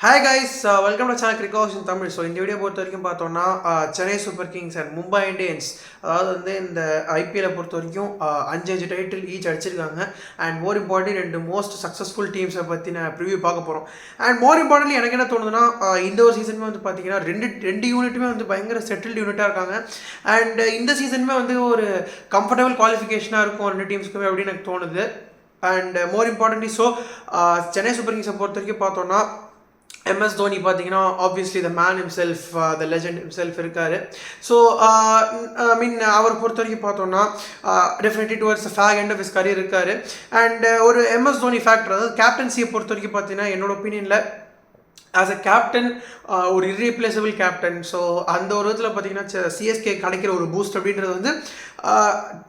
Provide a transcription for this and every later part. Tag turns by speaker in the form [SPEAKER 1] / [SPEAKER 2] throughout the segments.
[SPEAKER 1] Hi guys, welcome to channel Cricket in Tamil. So இந்த video பொறுத்த வரைக்கும் பார்த்தோம்னா Chennai super Kings and Mumbai Indians அதாவது வந்து இந்த ஐபிஎல்லை பொறுத்த வரைக்கும் 5 டைட்டில் ஈச் அடிச்சிருக்காங்க. அண்ட் மோர் இம்பார்ட்டன்ட் ரெண்டு மோஸ்ட் சக்ஸஸ்ஃபுல் டீம்ஸை பற்றி நான் ப்ரிவியூ பார்க்க போகிறோம். அண்ட் மோர் இம்பார்ட்டன்ட்லி எனக்கு என்ன தோணுதுன்னா இந்த ஒரு சீசனுமே வந்து பார்த்தீங்கன்னா ரெண்டு யூனிட்டுமே வந்து பயங்கர செட்டில்டு யூனிட்டாக இருக்காங்க. அண்ட் இந்த சீசனுமே வந்து ஒரு கம்ஃபர்டபுள் குவாலிஃபிகேஷனாக இருக்கும் ரெண்டு டீம்ஸ்க்குமே அப்படின்னு எனக்கு தோணுது. And more importantly Chennai super கிங்ஸை பொறுத்த வரைக்கும் பார்த்தோன்னா எம்எஸ் தோனி பார்த்தீங்கன்னா obviously the man himself the legend himself இருக்கார். ஸோ அவர் பொறுத்த வரைக்கும் பார்த்தோன்னா definitely towards back end of his career இருக்கார். அண்ட் ஒரு எம்எஸ் தோனி ஃபேக்டர் அதாவது கேப்டன்சியை பொறுத்த வரைக்கும் பார்த்தீங்கன்னா என்னோட ஒப்பீனியனில் ஆஸ் அ கேப்டன் ஒரு இர்ரீப்ளேசபிள் கேப்டன். ஸோ அந்த ஒரு விதத்தில் பார்த்தீங்கன்னா சிஎஸ்கே கிடைக்கிற ஒரு பூஸ்ட் அப்படின்றது வந்து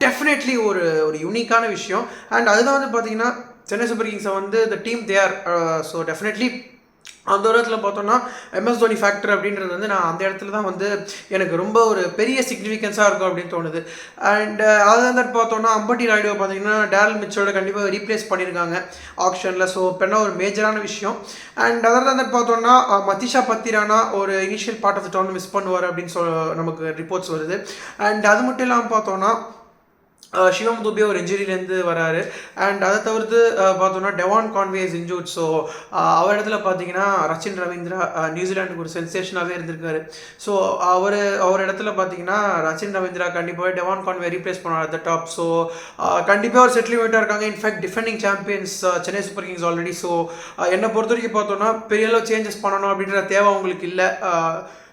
[SPEAKER 1] டெஃபினெட்லி ஒரு யூனிக்கான விஷயம். அண்ட் அதுதான் வந்து பார்த்தீங்கன்னா சென்னை சூப்பர் கிங்ஸை வந்து the team there. So definitely அந்த ஒரு இடத்துல பார்த்தோன்னா எம்எஸ் தோனி ஃபேக்டர் அப்படின்றது வந்து நான் அந்த இடத்துல தான் வந்து எனக்கு ரொம்ப ஒரு பெரிய சிக்னிஃபிகன்ஸாக இருக்கும் அப்படின்னு தோணுது. அண்ட் அதை பார்த்தோன்னா அம்பட்டி ராய்டுவை பார்த்தீங்கன்னா டேரல் மிச்சோட கண்டிப்பாக ரீப்ளேஸ் பண்ணியிருக்காங்க ஆப்ஷனில். ஸோ பெண்ணா ஒரு மேஜரான விஷயம். அண்ட் அதர் பார்த்தோன்னா மதிஷா பத்திரானா ஒரு initial part of the town miss பண்ணுவார் அப்படின்னு நமக்கு ரிப்போர்ட்ஸ் வருது. அண்ட் அது மட்டும் இல்லாமல் பார்த்தோன்னா சிவம் துபே ஒரு இன்ஜுரியிலேருந்து வராரு. அண்ட் அதை தவிர்த்து பார்த்தோன்னா Devon Conway is injured. So அவர் இடத்துல பார்த்தீங்கன்னா ரச்சின் ரவீந்திரா நியூசிலாண்டுக்கு ஒரு சென்சேஷனாகவே இருந்திருக்காரு. ஸோ அவர் இடத்துல பார்த்தீங்கன்னா ரச்சின் ரவீந்திரா கண்டிப்பாக டெவான் கான்வே ரீப்ளேஸ் பண்ணுவார் அட் த டாப். ஸோ கண்டிப்பாக ஒரு செட்டில்மெண்ட்டாக இருக்காங்க. In fact defending champions Chennai super Kings already. So என்னை பொறுத்த வரைக்கும் பார்த்தோன்னா பெரிய அளவு சேஞ்சஸ் பண்ணணும் அப்படின்ற தேவை அவங்களுக்கு இல்லை.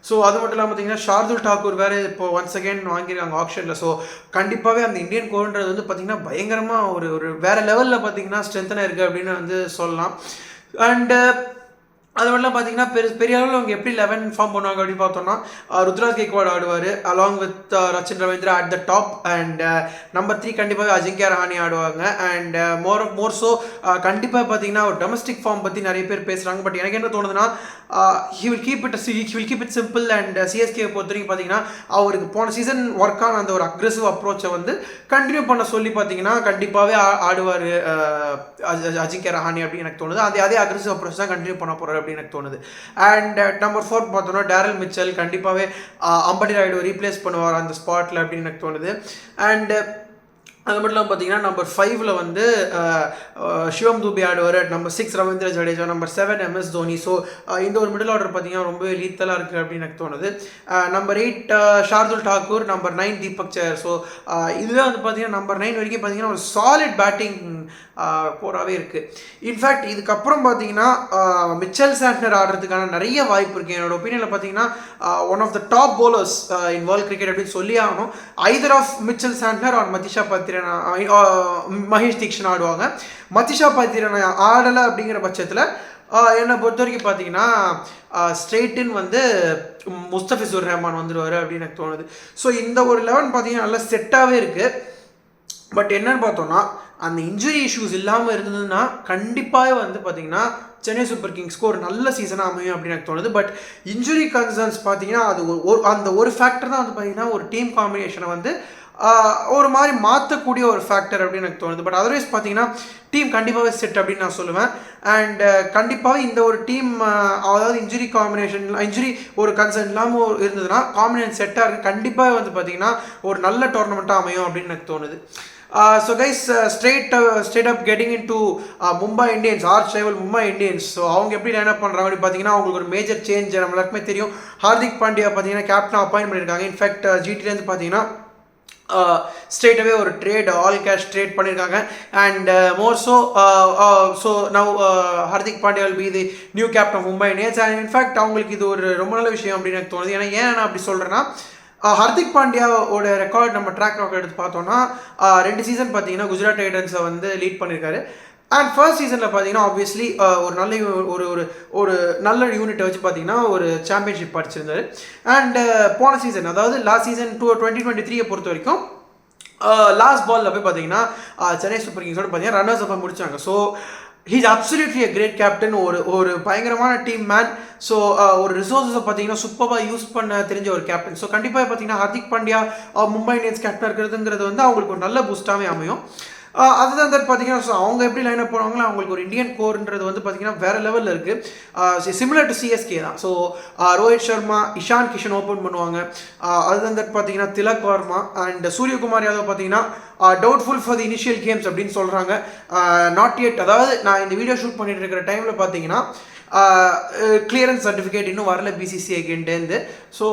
[SPEAKER 1] ஸோ அது மட்டும் இல்லாமல் பார்த்தீங்கன்னா ஷார்துல் தாக்கூர் வேறு இப்போ ஒன்ஸ் அகேன் வாங்கியிருக்காங்க ஆப்ஷனில். ஸோ கண்டிப்பாகவே அந்த இந்தியன் கோர்ன்றது வந்து பார்த்திங்கன்னா பயங்கரமாக ஒரு வேறு லெவலில் பார்த்தீங்கன்னா ஸ்ட்ரென்த்தனாக இருக்குது அப்படின்னு வந்து சொல்லலாம். அண்டு அது மட்டும் பார்த்தீங்கன்னா பெரிய அளவில் அவங்க எப்படி 11 ஃபார்ம் பண்ணுவாங்க அப்படின்னு பார்த்தோம்னா ருத்ராஜ் கேக்வாட் ஆடுவார் along with Rachin Ravindra at the top. And number 3 கண்டிப்பாக அஜிங்கியா ரஹானே ஆடுவாங்க. அண்ட் மோர் ஸோ கண்டிப்பாக பார்த்தீங்கன்னா ஒரு டொமஸ்டிக் ஃபார்ம் பற்றி நிறைய பேர் பேசுகிறாங்க. பட் எனக்கு என்ன தோணுதுன்னா he will keep it simple. And CSK பொறுத்த வரைக்கும் பார்த்தீங்கன்னா அவருக்கு போன சீசன் ஒர்க் ஆன அந்த ஒரு அக்ரெசிவ் அப்ரோச்சை வந்து கண்டினியூ பண்ண சொல்லி பார்த்தீங்கன்னா கண்டிப்பாகவே ஆடுவார் அஜிங்கியா ரஹானே அப்படின்னு எனக்கு தோணுது. அதே அக்ரெசிவ் அப்ரோச் தான் கண்டினியூ பண்ண போகிறார் அப்படின்னு எனக்கு தோணுது. அண்ட் நம்பர் 4 பார்த்தோன்னா டேரல் மிச்சல் கண்டிப்பாகவே அம்பட்டி ராய்டு ரீப்ளேஸ் பண்ணுவார் அந்த ஸ்பாட்டில் அப்படின்னு எனக்கு தோணுது. அண்ட் அது மட்டும் இல்லாமல் பார்த்தீங்கன்னா நம்பர் 5 வந்து சிவம் துபே ஆடுவார். Number 6 Ravindra Jadeja, number 7 MS Dhoni. So இந்த ஒரு மிடில் ஆர்டர் பார்த்தீங்கன்னா ரொம்பவே லீத்தலாக இருக்குது அப்படின்னு எனக்கு தோணுது. நம்பர் 8 ஷார்துல் தாக்கூர், நம்பர் 9 தீபக் சஹர். ஸோ இதுதான் வந்து பார்த்தீங்கன்னா நம்பர் 9 வரைக்கும் பார்த்தீங்கன்னா ஒரு சாலிட் பேட்டிங் போராகவே இருக்குது. இன்ஃபேக்ட் இதுக்கப்புறம் பார்த்தீங்கன்னா மிச்சல் சாண்ட்னர் ஆடுறதுக்கான நிறைய வாய்ப்பு இருக்குது. என்னோட ஒப்பீனியனில் பார்த்தீங்கன்னா one of the top bowlers in world cricket அப்படின்னு சொல்லி ஆகணும். Either of Mitchell Santner or Matheesha Pathirana Maheesh Theekshana ஆடுவாங்க. மதிஷா பத்திரனா ஆடலை அப்படிங்கிற பட்சத்தில் என்னை பொறுத்த வரைக்கும் பார்த்தீங்கன்னா ஸ்ட்ரெயிட்டின் வந்து முஸ்தபிசுர் ரஹ்மான் வந்துடுவார் அப்படின்னு எனக்கு தோணுது. ஸோ இந்த ஒரு 11 பார்த்தீங்கன்னா நல்லா செட்டாகவே இருக்குது. பட் என்னன்னு பார்த்தோன்னா அந்த இன்ஜுரி இஷ்யூஸ் இல்லாமல் இருந்ததுன்னா கண்டிப்பாக வந்து பார்த்தீங்கன்னா சென்னை சூப்பர் கிங்ஸ்க்கு ஒரு நல்ல சீசனாக அமையும் அப்படின்னு எனக்கு தோணுது. பட் இன்ஜுரி கன்சர்ன்ஸ் பார்த்தீங்கன்னா அது அந்த ஒரு ஃபேக்டர் தான் வந்து பார்த்தீங்கன்னா ஒரு டீம் காம்பினேஷனை வந்து ஒரு மாதிரி மாற்றக்கூடிய ஒரு ஃபேக்டர் அப்படின்னு எனக்கு தோணுது. பட் அதர்வைஸ் பார்த்தீங்கன்னா டீம் கண்டிப்பாகவே செட் அப்படின்னு நான் சொல்லுவேன். அண்ட் கண்டிப்பாக இந்த ஒரு டீம் அதாவது இன்ஜுரி ஒரு கன்சர்ன் இல்லாமல் இருந்ததுன்னா காம்பினேஷன் செட்டாக இருக்குது. கண்டிப்பாக வந்து பார்த்தீங்கன்னா ஒரு நல்ல டோர்னமெண்ட்டாக அமையும் அப்படின்னு எனக்கு தோணுது. So guys, straight up getting into Mumbai Indians, arch rival Mumbai Indians. So அவங்க எப்படி லைன் அப் பண்ணுறாங்க அப்படின்னு பார்த்தீங்கன்னா அவங்களுக்கு ஒரு மேஜர் சேஞ்ச் நம்ம எல்லாருக்குமே தெரியும். ஹார்திக் பாண்டியா பார்த்தீங்கன்னா கேப்டன் அப்பாயின்ட் பண்ணியிருக்காங்க. இன்ஃபேக்ட் ஜிடிலேருந்து பார்த்தீங்கன்னா ஸ்ட்ரெயிட்டாகவே ஒரு ஆல் கேஷ் ட்ரேட் பண்ணியிருக்காங்க. And more so now Hardik Pandya will be the new captain of Mumbai Indians. And in fact அவங்களுக்கு இது ஒரு ரொம்ப நல்ல விஷயம் அப்படின்னு எனக்கு தோணுது. ஏன்னா ஏன் நான் அப்படி சொல்கிறேன்னா ஹார்திக் பாண்டியாவோட ரெக்கார்ட் நம்ம ட்ராக் ரெக்கார்ட் எடுத்து பார்த்தோன்னா 2 சீசன் பார்த்தீங்கன்னா குஜராத் டைட்டன்ஸை வந்து லீட் பண்ணியிருக்காரு. அண்ட் ஃபர்ஸ்ட் சீசனில் பார்த்தீங்கன்னா ஆப்வியஸ்லி ஒரு நல்ல ஒரு நல்ல யூனிட்டை வச்சு பார்த்தீங்கன்னா ஒரு சாம்பியன்ஷிப் படிச்சிருந்தார். அண்ட் போன சீசன் அதாவது லாஸ்ட் சீசன் 2023 பொறுத்த வரைக்கும் லாஸ்ட் பாலில் போய் பார்த்தீங்கன்னா சென்னை சூப்பர் கிங்ஸோட பார்த்தீங்கன்னா ரன்னர்ஸ் அப்போ முடிச்சாங்க. So he's absolutely a great captain. ஒரு பயங்கரமான டீம் மேன். ஸோ ஒரு ரிசோர்ஸஸை பார்த்தீங்கன்னா சூப்பராக யூஸ் பண்ண தெரிஞ்ச ஒரு கேப்டன். ஸோ கண்டிப்பாக பார்த்தீங்கன்னா ஹார்திக் பாண்டியா மும்பை இந்தியன்ஸ் கேப்டன் இருக்கிறதுங்கிறது வந்து அவங்களுக்கு ஒரு நல்ல பூஸ்டாகவே அமையும். அதுதான் தட் பார்த்தீங்கன்னா ஸோ அவங்க எப்படி லைனப் போனாங்களோ அவங்களுக்கு ஒரு இந்தியன் கோர்ன்றது வந்து பார்த்தீங்கன்னா வேறு லெவலில் இருக்குது. சிமிலர் டு சிஎஸ்கே தான். ஸோ ரோஹித் சர்மா, இஷான் கிஷன் ஓப்பன் பண்ணுவாங்க. அதுதான் தட் பார்த்தீங்கன்னா திலக் வர்மா அண்ட் சூரியகுமார் யாதவ் பார்த்தீங்கன்னா doubtful for the initial games அப்படின்னு சொல்கிறாங்க. நாட் yet, அதாவது நான் இந்த வீடியோ ஷூட் பண்ணிட்டு இருக்கிற டைமில் பார்த்தீங்கன்னா கிளியரன்ஸ் சர்டிஃபிகேட் இன்னும் வரல பிசிசிஐக்கிட்டேருந்து. ஸோ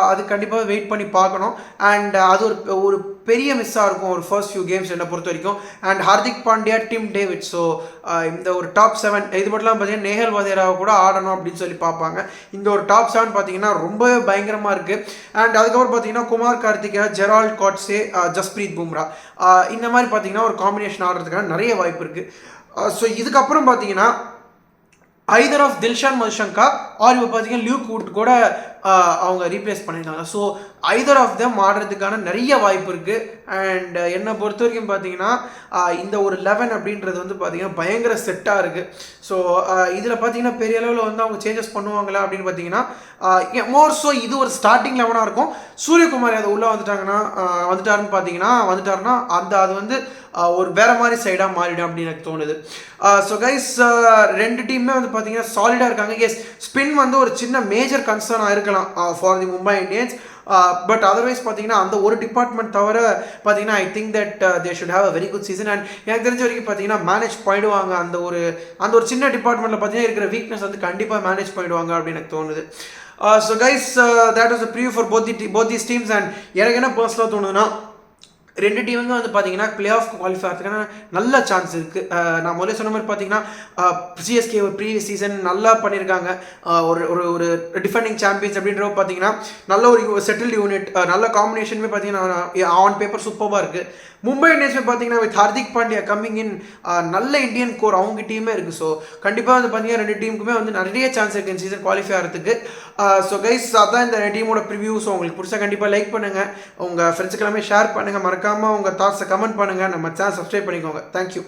[SPEAKER 1] அது கண்டிப்பாக வெயிட் பண்ணி பார்க்கணும். அண்ட் அது ஒரு பெரிய மிஸ்ஸாக இருக்கும் ஒரு ஃபர்ஸ்ட் ஃபியூ கேம்ஸ் என்னை பொறுத்த வரைக்கும். And Hardik Pandya, Tim David, so இந்த ஒரு டாப் 7 இது மட்டும்லாம் பார்த்தீங்கன்னா நேஹல் வதேராவை கூட ஆடணும் அப்படின்னு சொல்லி பார்ப்பாங்க. இந்த ஒரு டாப் 7 பார்த்தீங்கன்னா ரொம்பவே பயங்கரமாக இருக்குது. அண்ட் அதுக்கப்புறம் பார்த்தீங்கன்னா குமார் கார்த்திகா, ஜெரால்ட் காட்ஸே, ஜஸ்பிரீத் பும்ரா, இந்த மாதிரி பார்த்தீங்கன்னா ஒரு காம்பினேஷன் ஆடுறதுக்கான நிறைய வாய்ப்பு இருக்குது. ஸோ இதுக்கப்புறம் பார்த்தீங்கன்னா either of Dilshan Madushanka or இப்போ பார்த்தீங்கன்னா லியூக் வுட் கூட அவங்க ரீப்ளேஸ் பண்ணியிருந்தாங்க. ஸோ ஐதர் ஆஃப் தெம் ஆடுறதுக்கான நிறைய வாய்ப்பு இருக்குது. அண்ட் என்னை பொறுத்த வரைக்கும் பார்த்தீங்கன்னா இந்த ஒரு 11 அப்படின்றது வந்து பார்த்தீங்கன்னா பயங்கர செட்டாக இருக்குது. ஸோ இதில் பார்த்தீங்கன்னா பெரிய அளவில் வந்து அவங்க சேஞ்சஸ் பண்ணுவாங்களா அப்படின்னு பார்த்தீங்கன்னா மோர் ஸோ இது ஒரு ஸ்டார்டிங் 11ஆக இருக்கும். சூரியகுமார் அதை உள்ளே வந்துட்டாருன்னா அது வந்து ஒரு வேறு மாதிரி சைடாக மாறிடும் அப்படின்னு எனக்கு தோணுது. ஸோ கைஸ், ரெண்டு டீமுமே வந்து பார்த்தீங்கன்னா சாலிடாக இருக்காங்க. எஸ், ஸ்பின் வந்து ஒரு சின்ன மேஜர் கன்சர்னாக இருக்கலாம் for the Mumbai Indians. But otherwise பார்த்தீங்கன்னா அந்த ஒரு டிபார்ட்மெண்ட் தவிர பார்த்தீங்கன்னா I think that they should have a very good season. And எனக்கு தெரிஞ்ச வரைக்கும் பார்த்தீங்கன்னா மேனேஜ் பண்ணிடுவாங்க. அந்த ஒரு சின்ன டிபார்ட்மெண்ட்டில் பார்த்தீங்கன்னா இருக்கிற வீக்னஸ் வந்து கண்டிப்பாக மேனேஜ் பண்ணிடுவாங்க அப்படின்னு எனக்கு தோணுது. So guys, that was a preview for both these teams. And எனக்கு என்ன பர்சனலாக தோணுதுன்னா ரெண்டு டீமுங்க வந்து பார்த்தீங்கன்னா பிளே ஆஃப் குவாலிஃபை ஆகிறதுக்கான நல்ல சான்ஸ் இருக்குது. நான் முதல்ல சொன்ன மாதிரி பார்த்தீங்கன்னா சிஎஸ்கே ஒரு ப்ரீவியஸ் சீசன் நல்லா பண்ணியிருக்காங்க. ஒரு டிஃபெண்டிங் சாம்பியன்ஸ் அப்படின்றப்ப பார்த்தீங்கன்னா நல்ல ஒரு செட்டில்டு யூனிட், நல்ல காம்பினேஷனுமே பார்த்தீங்கன்னா ஆன் பேப்பர் சூப்பராக இருக்குது. மும்பை இந்தியன்ஸுமே பார்த்தீங்கன்னா with Hardik Pandya coming in நல்ல இந்தியன் கோர் அவங்க டீமே இருக்குது. ஸோ கண்டிப்பாக வந்து பார்த்தீங்கன்னா ரெண்டு டீமுக்குமே வந்து நிறைய சான்ஸ் இருக்குது இந்த சீசன் குவாலிஃபை ஆகிறதுக்கு. ஸோ கைஸ், அதான் இந்த டீமோட ப்ரிவ்யூ. ஸோ உங்களுக்கு பிடிச்சா கண்டிப்பாக லைக் பண்ணுங்கள், உங்கள் ஃப்ரெண்ட்ஸுக்கு எல்லாமே ஷேர் பண்ணுங்கள், மறக்காமல் உங்கள் தாட்ஸை கமெண்ட் பண்ணுங்கள், நம்ம சேனல் சப்ஸ்கிரைப் பண்ணிக்கோங்க. தேங்க்யூ.